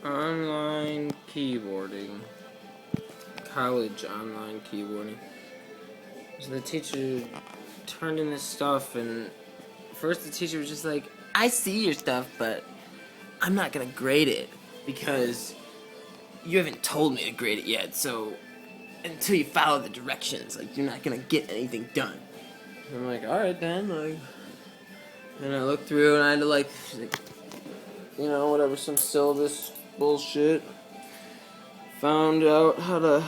Online keyboarding. College online keyboarding. So the teacher turned in this stuff, and first the teacher was just like, I see your stuff, but I'm not gonna grade it because you haven't told me to grade it yet, so until you follow the directions, like, you're not gonna get anything done. And I'm like, alright then, like, and I looked through and I had to, like, you know, whatever, some syllabus bullshit. Found out how to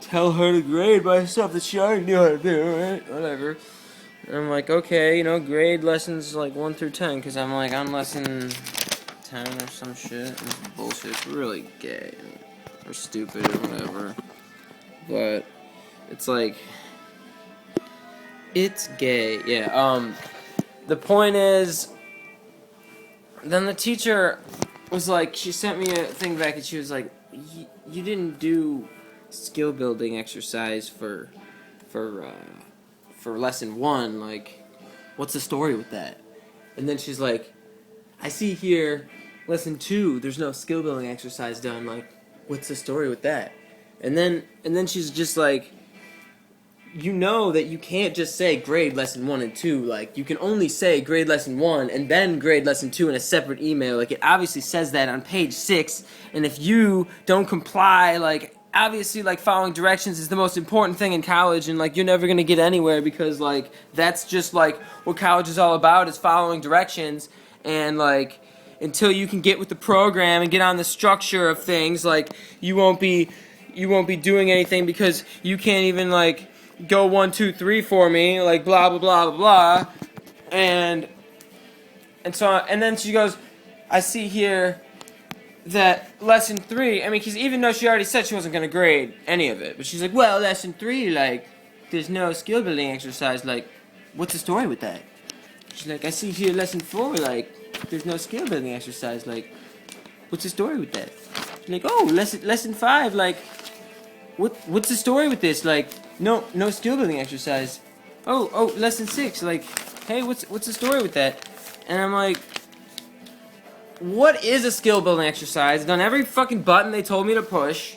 tell her to grade by stuff that she already knew how to do, right? Whatever. And I'm like, okay, you know, grade lessons like 1 through 10, because I'm like on lesson 10 or some shit. And it's bullshit. It's really gay or stupid or whatever. But it's like, it's gay. Yeah. The point is, then the teacher was like, she sent me a thing back and she was like, you didn't do skill building exercise for lesson 1, like, what's the story with that? And then she's like, I see here lesson 2 there's no skill building exercise done, like, what's the story with that? And then she's just like, you know that you can't just say grade lesson 1 and 2, like, you can only say grade lesson 1 and then grade lesson 2 in a separate email, like, it obviously says that on page 6, and if you don't comply, like, obviously, like, following directions is the most important thing in college, and, like, you're never gonna get anywhere because, like, that's just, like, what college is all about, is following directions, and, like, until you can get with the program and get on the structure of things, like, you won't be doing anything because you can't even, like, go 1, 2, 3 for me, like, blah, blah, blah, blah, blah, and then she goes, I see here that lesson 3, I mean, because even though she already said she wasn't going to grade any of it, but she's like, well, lesson 3, like, there's no skill building exercise, like, what's the story with that? She's like, I see here lesson 4, like, there's no skill building exercise, like, what's the story with that? She's like, oh, lesson 5, like, what's the story with this? Like, no skill building exercise. Oh, lesson 6, like, hey, what's the story with that? And I'm like, what is a skill building exercise? I've done every fucking button they told me to push.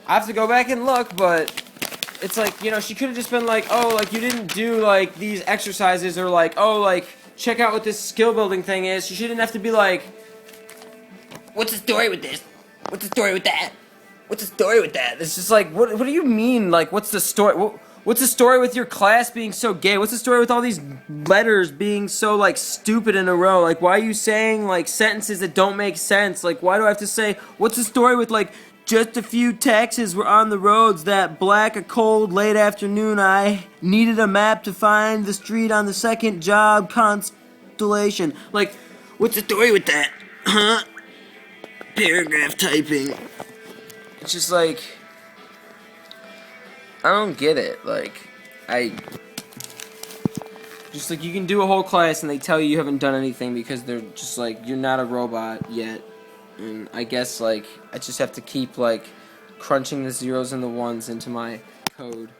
I have to go back and look, but it's like, you know, she could have just been like, oh, like, you didn't do, like, these exercises, or like, oh, like, check out what this skill building thing is. She shouldn't have to be like, what's the story with this? What's the story with that? What's the story with that? It's just like, what do you mean, like, what's the story? What's the story with your class being so gay? What's the story with all these letters being so, like, stupid in a row? Like, why are you saying, like, sentences that don't make sense? Like, why do I have to say, what's the story with, like, just a few taxis were on the roads that black a cold late afternoon. I needed a map to find the street on the second job constellation. Like, what's the story with that? Huh? Paragraph typing. It's just like, I don't get it. Like, just like, you can do a whole class and they tell you haven't done anything because they're just like, you're not a robot yet. And I guess, like, I just have to keep, like, crunching the zeros and the ones into my code.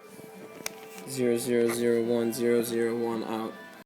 0001001 out.